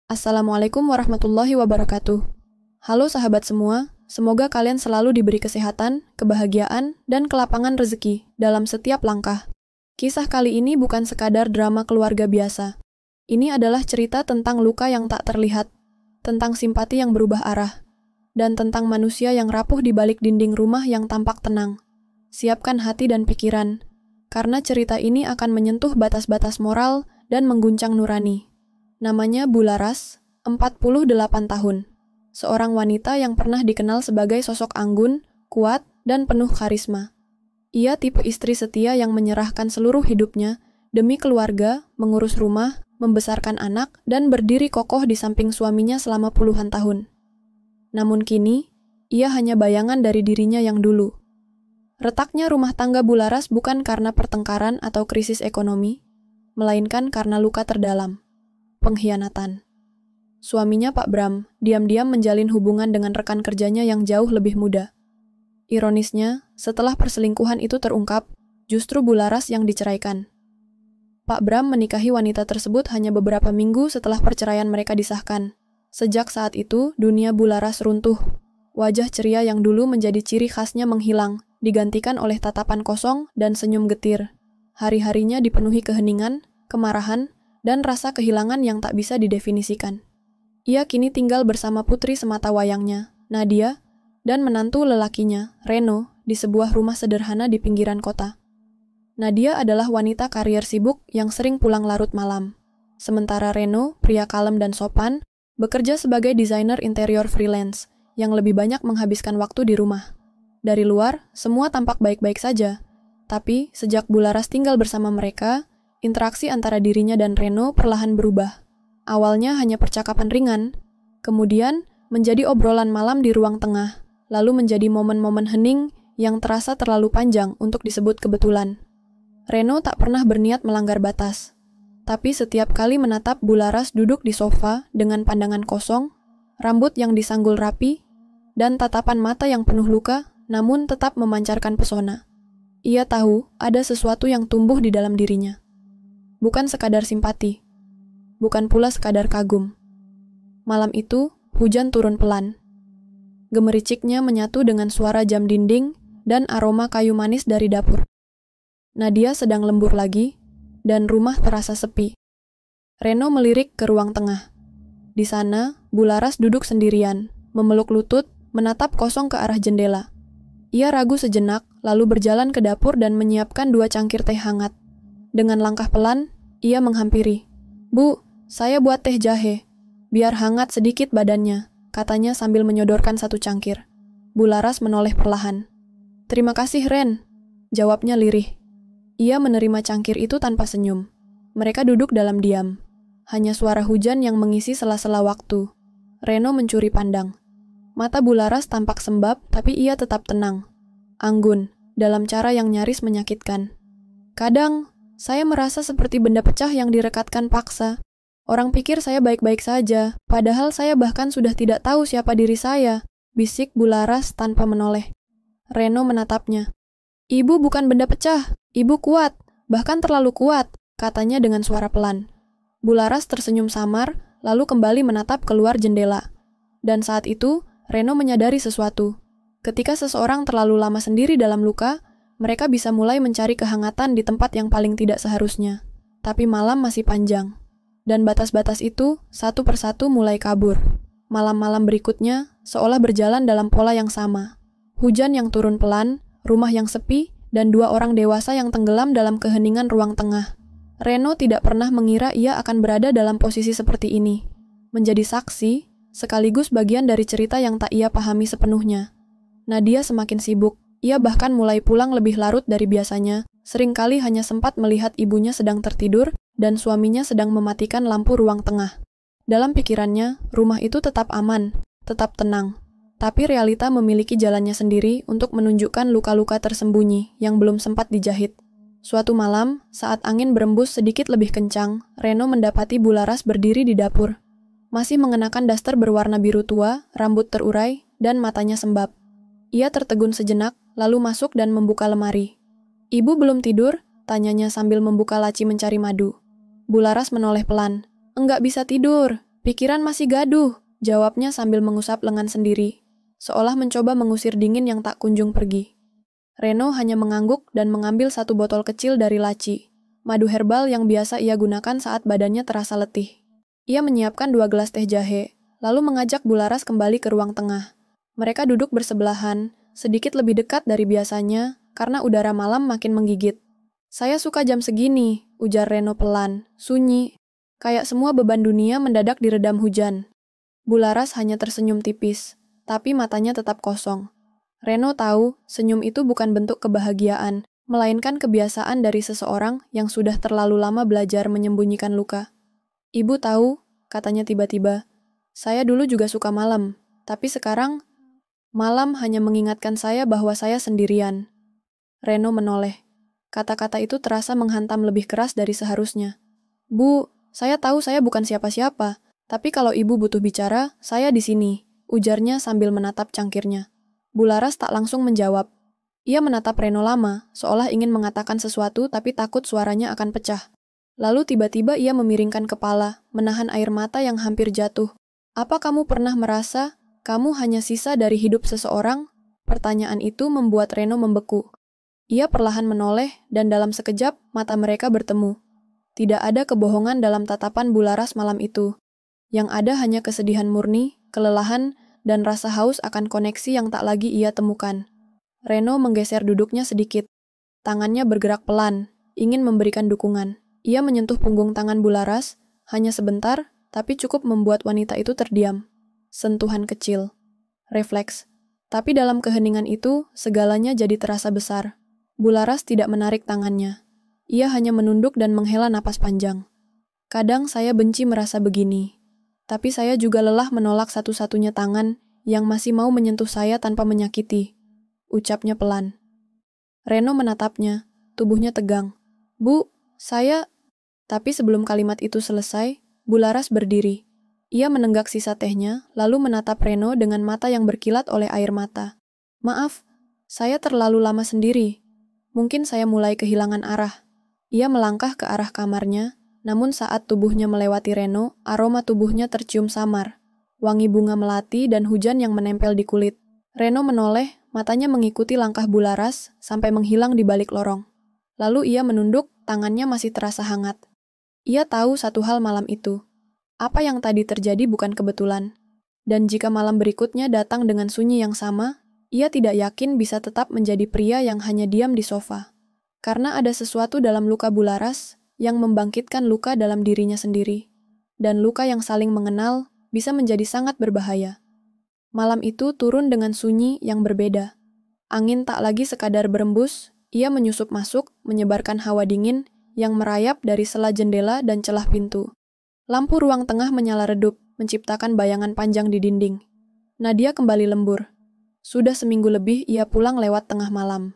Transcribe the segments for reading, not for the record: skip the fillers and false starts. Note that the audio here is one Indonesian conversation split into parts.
Assalamualaikum warahmatullahi wabarakatuh. Halo sahabat semua, semoga kalian selalu diberi kesehatan, kebahagiaan, dan kelapangan rezeki dalam setiap langkah. Kisah kali ini bukan sekadar drama keluarga biasa. Ini adalah cerita tentang luka yang tak terlihat, tentang simpati yang berubah arah, dan tentang manusia yang rapuh di balik dinding rumah yang tampak tenang. Siapkan hati dan pikiran, karena cerita ini akan menyentuh batas-batas moral dan mengguncang nurani. Namanya Bularas, 48 tahun. Seorang wanita yang pernah dikenal sebagai sosok anggun, kuat, dan penuh karisma. Ia tipe istri setia yang menyerahkan seluruh hidupnya demi keluarga, mengurus rumah, membesarkan anak, dan berdiri kokoh di samping suaminya selama puluhan tahun. Namun kini, ia hanya bayangan dari dirinya yang dulu. Retaknya rumah tangga Bularas bukan karena pertengkaran atau krisis ekonomi, melainkan karena luka terdalam. Pengkhianatan. Suaminya Pak Bram diam-diam menjalin hubungan dengan rekan kerjanya yang jauh lebih muda. Ironisnya, setelah perselingkuhan itu terungkap, justru Bularas yang diceraikan. Pak Bram menikahi wanita tersebut hanya beberapa minggu setelah perceraian mereka disahkan. Sejak saat itu, dunia Bularas runtuh. Wajah ceria yang dulu menjadi ciri khasnya menghilang, digantikan oleh tatapan kosong dan senyum getir. Hari-harinya dipenuhi keheningan, kemarahan, dan rasa kehilangan yang tak bisa didefinisikan. Ia kini tinggal bersama putri semata wayangnya, Nadia, dan menantu lelakinya, Reno, di sebuah rumah sederhana di pinggiran kota. Nadia adalah wanita karier sibuk yang sering pulang larut malam. Sementara Reno, pria kalem dan sopan, bekerja sebagai desainer interior freelance, yang lebih banyak menghabiskan waktu di rumah. Dari luar, semua tampak baik-baik saja. Tapi, sejak Bularas tinggal bersama mereka, interaksi antara dirinya dan Reno perlahan berubah. Awalnya hanya percakapan ringan, kemudian menjadi obrolan malam di ruang tengah, lalu menjadi momen-momen hening yang terasa terlalu panjang untuk disebut kebetulan. Reno tak pernah berniat melanggar batas, tapi setiap kali menatap Bularas duduk di sofa dengan pandangan kosong, rambut yang disanggul rapi, dan tatapan mata yang penuh luka, namun tetap memancarkan pesona. Ia tahu ada sesuatu yang tumbuh di dalam dirinya. Bukan sekadar simpati, bukan pula sekadar kagum. Malam itu, hujan turun pelan. Gemericiknya menyatu dengan suara jam dinding dan aroma kayu manis dari dapur. Nadia sedang lembur lagi, dan rumah terasa sepi. Reno melirik ke ruang tengah. Di sana, Bularas duduk sendirian, memeluk lutut, menatap kosong ke arah jendela. Ia ragu sejenak, lalu berjalan ke dapur dan menyiapkan 2 cangkir teh hangat. Dengan langkah pelan, ia menghampiri. "Bu, saya buat teh jahe. Biar hangat sedikit badannya," katanya sambil menyodorkan 1 cangkir. Bularas menoleh perlahan. "Terima kasih, Ren," jawabnya lirih. Ia menerima cangkir itu tanpa senyum. Mereka duduk dalam diam. Hanya suara hujan yang mengisi sela-sela waktu. Reno mencuri pandang. Mata Bularas tampak sembab, tapi ia tetap tenang. Anggun, dalam cara yang nyaris menyakitkan. "Kadang, saya merasa seperti benda pecah yang direkatkan paksa. Orang pikir saya baik-baik saja, padahal saya bahkan sudah tidak tahu siapa diri saya," bisik Bularas tanpa menoleh. Reno menatapnya. "Ibu bukan benda pecah, ibu kuat, bahkan terlalu kuat," katanya dengan suara pelan. Bularas tersenyum samar, lalu kembali menatap keluar jendela. Dan saat itu, Reno menyadari sesuatu. Ketika seseorang terlalu lama sendiri dalam luka, mereka bisa mulai mencari kehangatan di tempat yang paling tidak seharusnya. Tapi malam masih panjang. Dan batas-batas itu, satu persatu mulai kabur. Malam-malam berikutnya, seolah berjalan dalam pola yang sama. Hujan yang turun pelan, rumah yang sepi, dan 2 orang dewasa yang tenggelam dalam keheningan ruang tengah. Reno tidak pernah mengira ia akan berada dalam posisi seperti ini. Menjadi saksi, sekaligus bagian dari cerita yang tak ia pahami sepenuhnya. Nadia semakin sibuk. Ia bahkan mulai pulang lebih larut dari biasanya, seringkali hanya sempat melihat ibunya sedang tertidur dan suaminya sedang mematikan lampu ruang tengah. Dalam pikirannya, rumah itu tetap aman, tetap tenang. Tapi realita memiliki jalannya sendiri untuk menunjukkan luka-luka tersembunyi yang belum sempat dijahit. Suatu malam, saat angin berembus sedikit lebih kencang, Reno mendapati Bularas berdiri di dapur. Masih mengenakan daster berwarna biru tua, rambut terurai, dan matanya sembab. Ia tertegun sejenak, lalu masuk dan membuka lemari. "Ibu belum tidur?" tanyanya sambil membuka laci mencari madu. Bularas menoleh pelan. "Enggak bisa tidur. Pikiran masih gaduh, jawabnya sambil mengusap lengan sendiri, seolah mencoba mengusir dingin yang tak kunjung pergi. Reno hanya mengangguk dan mengambil satu botol kecil dari laci, madu herbal yang biasa ia gunakan saat badannya terasa letih. Ia menyiapkan 2 gelas teh jahe, lalu mengajak Bularas kembali ke ruang tengah. Mereka duduk bersebelahan, sedikit lebih dekat dari biasanya, karena udara malam makin menggigit. Saya suka jam segini, ujar Reno pelan, sunyi. Kayak semua beban dunia mendadak diredam hujan. Bularas hanya tersenyum tipis, tapi matanya tetap kosong. Reno tahu senyum itu bukan bentuk kebahagiaan, melainkan kebiasaan dari seseorang yang sudah terlalu lama belajar menyembunyikan luka. Ibu tahu, katanya tiba-tiba, saya dulu juga suka malam, tapi sekarang malam hanya mengingatkan saya bahwa saya sendirian. Reno menoleh. Kata-kata itu terasa menghantam lebih keras dari seharusnya. Bu, saya tahu saya bukan siapa-siapa, tapi kalau ibu butuh bicara, saya di sini, ujarnya sambil menatap cangkirnya. Bularas tak langsung menjawab. Ia menatap Reno lama, seolah ingin mengatakan sesuatu tapi takut suaranya akan pecah. Lalu tiba-tiba ia memiringkan kepala, menahan air mata yang hampir jatuh. Apa kamu pernah merasa kamu hanya sisa dari hidup seseorang? Pertanyaan itu membuat Reno membeku. Ia perlahan menoleh dan dalam sekejap mata mereka bertemu. Tidak ada kebohongan dalam tatapan Bularas malam itu. Yang ada hanya kesedihan murni, kelelahan, dan rasa haus akan koneksi yang tak lagi ia temukan. Reno menggeser duduknya sedikit. Tangannya bergerak pelan, ingin memberikan dukungan. Ia menyentuh punggung tangan Bularas, hanya sebentar, tapi cukup membuat wanita itu terdiam. Sentuhan kecil. Refleks. Tapi dalam keheningan itu, segalanya jadi terasa besar. Bularas tidak menarik tangannya. Ia hanya menunduk dan menghela napas panjang. Kadang saya benci merasa begini. Tapi saya juga lelah menolak satu-satunya tangan yang masih mau menyentuh saya tanpa menyakiti. Ucapnya pelan. Reno menatapnya, tubuhnya tegang. Bu, saya... Tapi sebelum kalimat itu selesai, Bularas berdiri. Ia menenggak sisa tehnya, lalu menatap Reno dengan mata yang berkilat oleh air mata. Maaf, saya terlalu lama sendiri. Mungkin saya mulai kehilangan arah. Ia melangkah ke arah kamarnya, namun saat tubuhnya melewati Reno, aroma tubuhnya tercium samar. Wangi bunga melati dan hujan yang menempel di kulit. Reno menoleh, matanya mengikuti langkah Bularas sampai menghilang di balik lorong. Lalu ia menunduk, tangannya masih terasa hangat. Ia tahu satu hal malam itu. Apa yang tadi terjadi bukan kebetulan. Dan jika malam berikutnya datang dengan sunyi yang sama, ia tidak yakin bisa tetap menjadi pria yang hanya diam di sofa. Karena ada sesuatu dalam luka Bularas yang membangkitkan luka dalam dirinya sendiri. Dan luka yang saling mengenal bisa menjadi sangat berbahaya. Malam itu turun dengan sunyi yang berbeda. Angin tak lagi sekadar berembus, ia menyusup masuk, menyebarkan hawa dingin yang merayap dari sela jendela dan celah pintu. Lampu ruang tengah menyala redup, menciptakan bayangan panjang di dinding. Nadia kembali lembur. Sudah seminggu lebih ia pulang lewat tengah malam.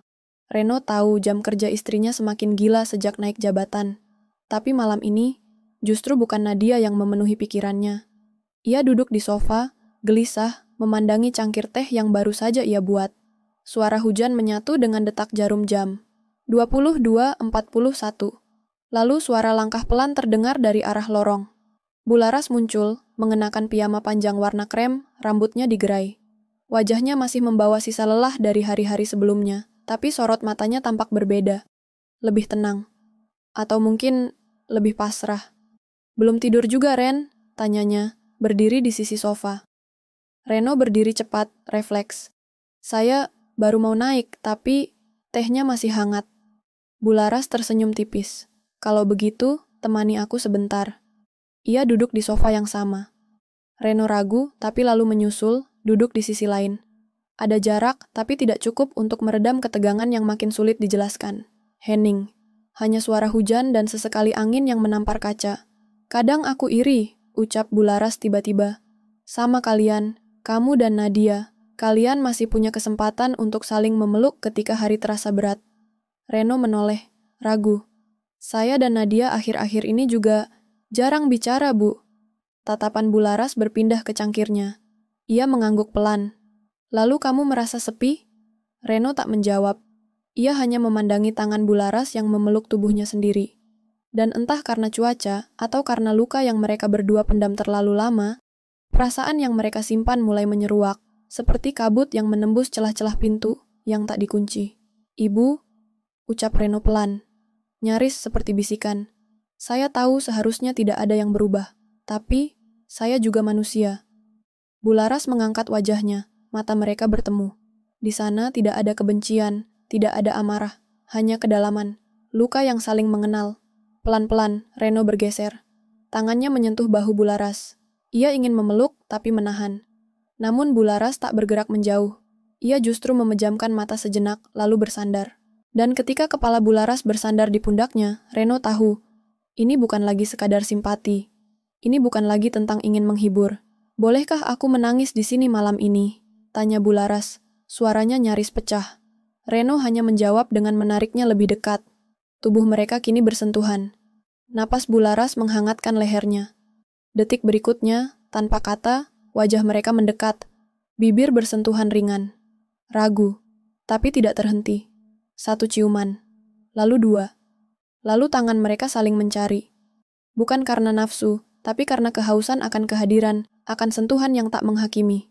Reno tahu jam kerja istrinya semakin gila sejak naik jabatan. Tapi malam ini, justru bukan Nadia yang memenuhi pikirannya. Ia duduk di sofa, gelisah, memandangi cangkir teh yang baru saja ia buat. Suara hujan menyatu dengan detak jarum jam. 22.41. Lalu suara langkah pelan terdengar dari arah lorong. Bularas muncul, mengenakan piyama panjang warna krem, rambutnya digerai. Wajahnya masih membawa sisa lelah dari hari-hari sebelumnya. Tapi sorot matanya tampak berbeda. Lebih tenang. Atau mungkin lebih pasrah. Belum tidur juga, Ren? Tanyanya, berdiri di sisi sofa. Reno berdiri cepat, refleks. Saya baru mau naik, tapi tehnya masih hangat. Bularas tersenyum tipis. Kalau begitu, temani aku sebentar. Ia duduk di sofa yang sama. Reno ragu, tapi lalu menyusul, duduk di sisi lain. Ada jarak, tapi tidak cukup untuk meredam ketegangan yang makin sulit dijelaskan. Hening. Hanya suara hujan dan sesekali angin yang menampar kaca. Kadang aku iri, ucap Bularas tiba-tiba. Sama kalian, kamu dan Nadia. Kalian masih punya kesempatan untuk saling memeluk ketika hari terasa berat. Reno menoleh, ragu. Saya dan Nadia akhir-akhir ini juga jarang bicara, Bu. Tatapan Bularas berpindah ke cangkirnya. Ia mengangguk pelan. Lalu kamu merasa sepi? Reno tak menjawab. Ia hanya memandangi tangan Bularas yang memeluk tubuhnya sendiri. Dan entah karena cuaca atau karena luka yang mereka berdua pendam terlalu lama, perasaan yang mereka simpan mulai menyeruak, seperti kabut yang menembus celah-celah pintu yang tak dikunci. "Ibu," ucap Reno pelan, nyaris seperti bisikan. "Saya tahu seharusnya tidak ada yang berubah, tapi saya juga manusia." Bularas mengangkat wajahnya, mata mereka bertemu. Di sana tidak ada kebencian, tidak ada amarah, hanya kedalaman, luka yang saling mengenal. Pelan-pelan, Reno bergeser. Tangannya menyentuh bahu Bularas. Ia ingin memeluk, tapi menahan. Namun Bularas tak bergerak menjauh. Ia justru memejamkan mata sejenak, lalu bersandar. Dan ketika kepala Bularas bersandar di pundaknya, Reno tahu, ini bukan lagi sekadar simpati. Ini bukan lagi tentang ingin menghibur. "Bolehkah aku menangis di sini malam ini?" tanya Bularas. Suaranya nyaris pecah. Reno hanya menjawab dengan menariknya lebih dekat. Tubuh mereka kini bersentuhan. Napas Bularas menghangatkan lehernya. Detik berikutnya, tanpa kata, wajah mereka mendekat. Bibir bersentuhan ringan. Ragu, tapi tidak terhenti. Satu ciuman. Lalu dua. Lalu tangan mereka saling mencari. Bukan karena nafsu, tapi karena kehausan akan kehadiran, akan sentuhan yang tak menghakimi.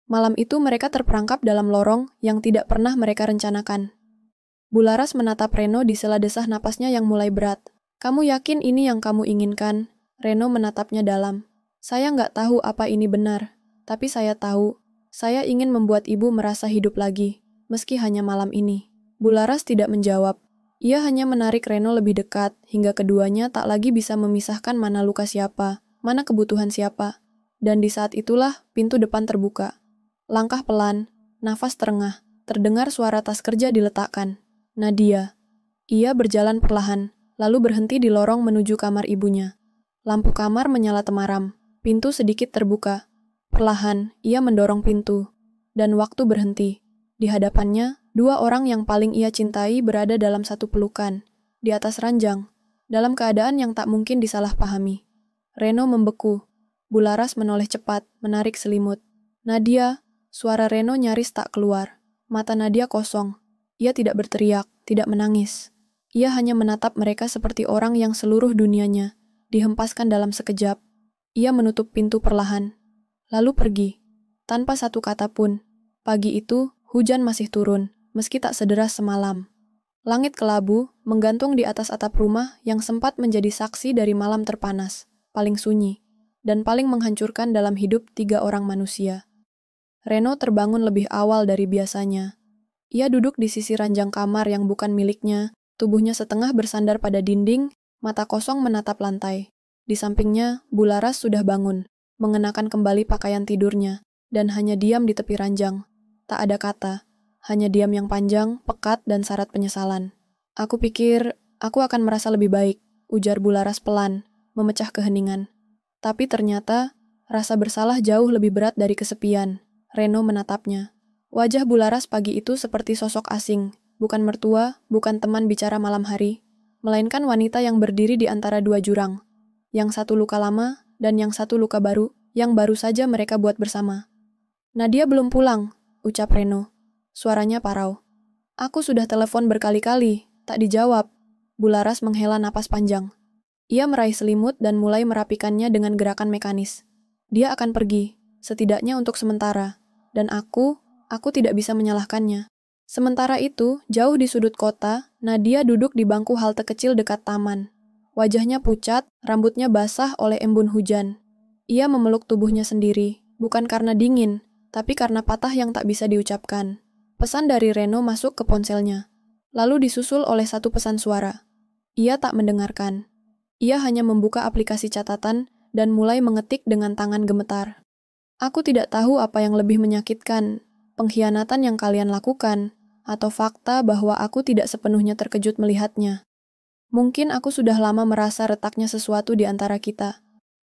Malam itu mereka terperangkap dalam lorong yang tidak pernah mereka rencanakan. Bularas menatap Reno di sela desah napasnya yang mulai berat. "Kamu yakin ini yang kamu inginkan?" Reno menatapnya dalam. "Saya nggak tahu apa ini benar, tapi saya tahu, saya ingin membuat ibu merasa hidup lagi, meski hanya malam ini." Bularas tidak menjawab. Ia hanya menarik Reno lebih dekat, hingga keduanya tak lagi bisa memisahkan mana luka siapa, mana kebutuhan siapa. Dan di saat itulah, pintu depan terbuka. Langkah pelan, nafas terengah, terdengar suara tas kerja diletakkan. Nadia. Ia berjalan perlahan, lalu berhenti di lorong menuju kamar ibunya. Lampu kamar menyala temaram, pintu sedikit terbuka. Perlahan, ia mendorong pintu. Dan waktu berhenti. Di hadapannya, dua orang yang paling ia cintai berada dalam satu pelukan, di atas ranjang, dalam keadaan yang tak mungkin disalahpahami. Reno membeku. Bularas menoleh cepat, menarik selimut. "Nadia," suara Reno nyaris tak keluar. Mata Nadia kosong. Ia tidak berteriak, tidak menangis. Ia hanya menatap mereka seperti orang yang seluruh dunianya dihempaskan dalam sekejap. Ia menutup pintu perlahan, lalu pergi, tanpa satu kata pun. Pagi itu, hujan masih turun, meski tak sederas semalam. Langit kelabu menggantung di atas atap rumah yang sempat menjadi saksi dari malam terpanas, paling sunyi, dan paling menghancurkan dalam hidup 3 orang manusia. Reno terbangun lebih awal dari biasanya. Ia duduk di sisi ranjang kamar yang bukan miliknya, tubuhnya setengah bersandar pada dinding, mata kosong menatap lantai. Di sampingnya, Bularas sudah bangun, mengenakan kembali pakaian tidurnya, dan hanya diam di tepi ranjang. Tak ada kata, hanya diam yang panjang, pekat, dan syarat penyesalan. "Aku pikir, aku akan merasa lebih baik," ujar Bularas pelan, memecah keheningan. Tapi ternyata, rasa bersalah jauh lebih berat dari kesepian. Reno menatapnya. Wajah Bularas pagi itu seperti sosok asing, bukan mertua, bukan teman bicara malam hari, melainkan wanita yang berdiri di antara dua jurang. Yang satu luka lama, dan yang satu luka baru, yang baru saja mereka buat bersama. "Nadia belum pulang," ucap Reno. Suaranya parau. "Aku sudah telepon berkali-kali, tak dijawab." Bularas menghela napas panjang. Ia meraih selimut dan mulai merapikannya dengan gerakan mekanis. Dia akan pergi, setidaknya untuk sementara. Dan aku tidak bisa menyalahkannya. Sementara itu, jauh di sudut kota, Nadia duduk di bangku halte kecil dekat taman. Wajahnya pucat, rambutnya basah oleh embun hujan. Ia memeluk tubuhnya sendiri, bukan karena dingin, tapi karena patah yang tak bisa diucapkan. Pesan dari Reno masuk ke ponselnya, lalu disusul oleh satu pesan suara. Ia tak mendengarkan. Ia hanya membuka aplikasi catatan dan mulai mengetik dengan tangan gemetar. "Aku tidak tahu apa yang lebih menyakitkan, pengkhianatan yang kalian lakukan, atau fakta bahwa aku tidak sepenuhnya terkejut melihatnya. Mungkin aku sudah lama merasa retaknya sesuatu di antara kita,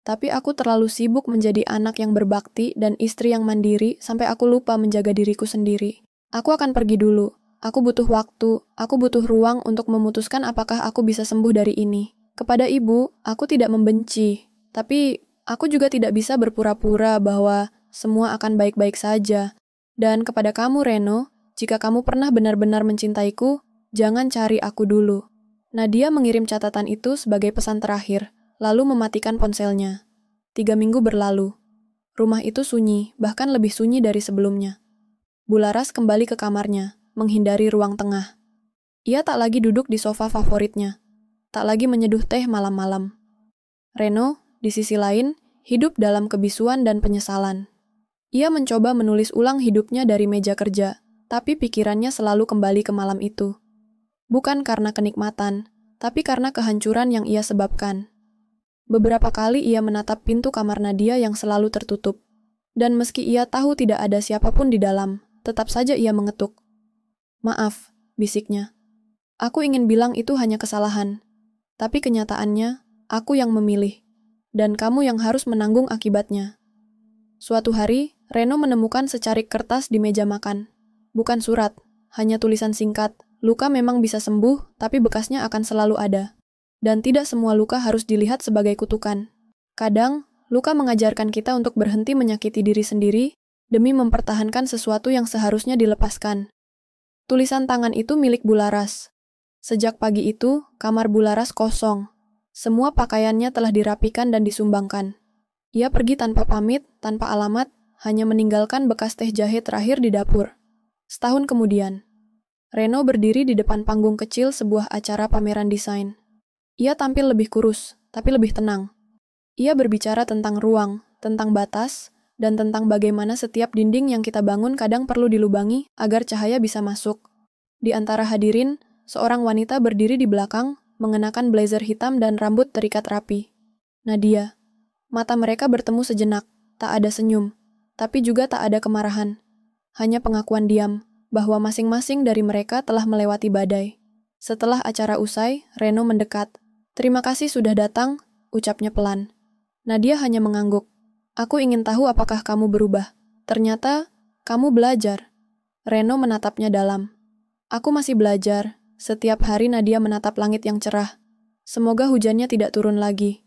tapi aku terlalu sibuk menjadi anak yang berbakti dan istri yang mandiri sampai aku lupa menjaga diriku sendiri. Aku akan pergi dulu. Aku butuh waktu, aku butuh ruang untuk memutuskan apakah aku bisa sembuh dari ini. Kepada ibu, aku tidak membenci, tapi aku juga tidak bisa berpura-pura bahwa semua akan baik-baik saja. Dan kepada kamu, Reno, jika kamu pernah benar-benar mencintaiku, jangan cari aku dulu." Nadia mengirim catatan itu sebagai pesan terakhir, lalu mematikan ponselnya. 3 minggu berlalu. Rumah itu sunyi, bahkan lebih sunyi dari sebelumnya. Bularas kembali ke kamarnya, menghindari ruang tengah. Ia tak lagi duduk di sofa favoritnya, tak lagi menyeduh teh malam-malam. Reno, di sisi lain, hidup dalam kebisuan dan penyesalan. Ia mencoba menulis ulang hidupnya dari meja kerja, tapi pikirannya selalu kembali ke malam itu. Bukan karena kenikmatan, tapi karena kehancuran yang ia sebabkan. Beberapa kali ia menatap pintu kamar Nadia yang selalu tertutup. Dan meski ia tahu tidak ada siapapun di dalam, tetap saja ia mengetuk. "Maaf," bisiknya. "Aku ingin bilang itu hanya kesalahan. Tapi kenyataannya, aku yang memilih. Dan kamu yang harus menanggung akibatnya." Suatu hari, Reno menemukan secarik kertas di meja makan. Bukan surat, hanya tulisan singkat. Luka memang bisa sembuh, tapi bekasnya akan selalu ada. Dan tidak semua luka harus dilihat sebagai kutukan. Kadang, luka mengajarkan kita untuk berhenti menyakiti diri sendiri demi mempertahankan sesuatu yang seharusnya dilepaskan. Tulisan tangan itu milik Bularas. Sejak pagi itu, kamar Bularas kosong. Semua pakaiannya telah dirapikan dan disumbangkan. Ia pergi tanpa pamit, tanpa alamat, hanya meninggalkan bekas teh jahe terakhir di dapur. Setahun kemudian, Reno berdiri di depan panggung kecil sebuah acara pameran desain. Ia tampil lebih kurus, tapi lebih tenang. Ia berbicara tentang ruang, tentang batas, dan tentang bagaimana setiap dinding yang kita bangun kadang perlu dilubangi agar cahaya bisa masuk. Di antara hadirin, seorang wanita berdiri di belakang, mengenakan blazer hitam dan rambut terikat rapi. Nadia. Mata mereka bertemu sejenak, tak ada senyum, tapi juga tak ada kemarahan. Hanya pengakuan diam, bahwa masing-masing dari mereka telah melewati badai. Setelah acara usai, Reno mendekat. "Terima kasih sudah datang," ucapnya pelan. Nadia hanya mengangguk. "Aku ingin tahu apakah kamu berubah. Ternyata, kamu belajar." Reno menatapnya dalam. "Aku masih belajar." Setiap hari Nadia menatap langit yang cerah. Semoga hujannya tidak turun lagi.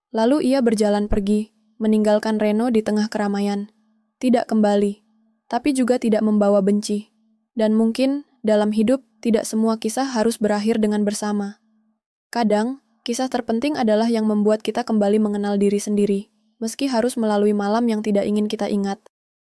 Lalu ia berjalan pergi, meninggalkan Reno di tengah keramaian. Tidak kembali, tapi juga tidak membawa benci. Dan mungkin, dalam hidup, tidak semua kisah harus berakhir dengan bersama. Kadang, kisah terpenting adalah yang membuat kita kembali mengenal diri sendiri, meski harus melalui malam yang tidak ingin kita ingat.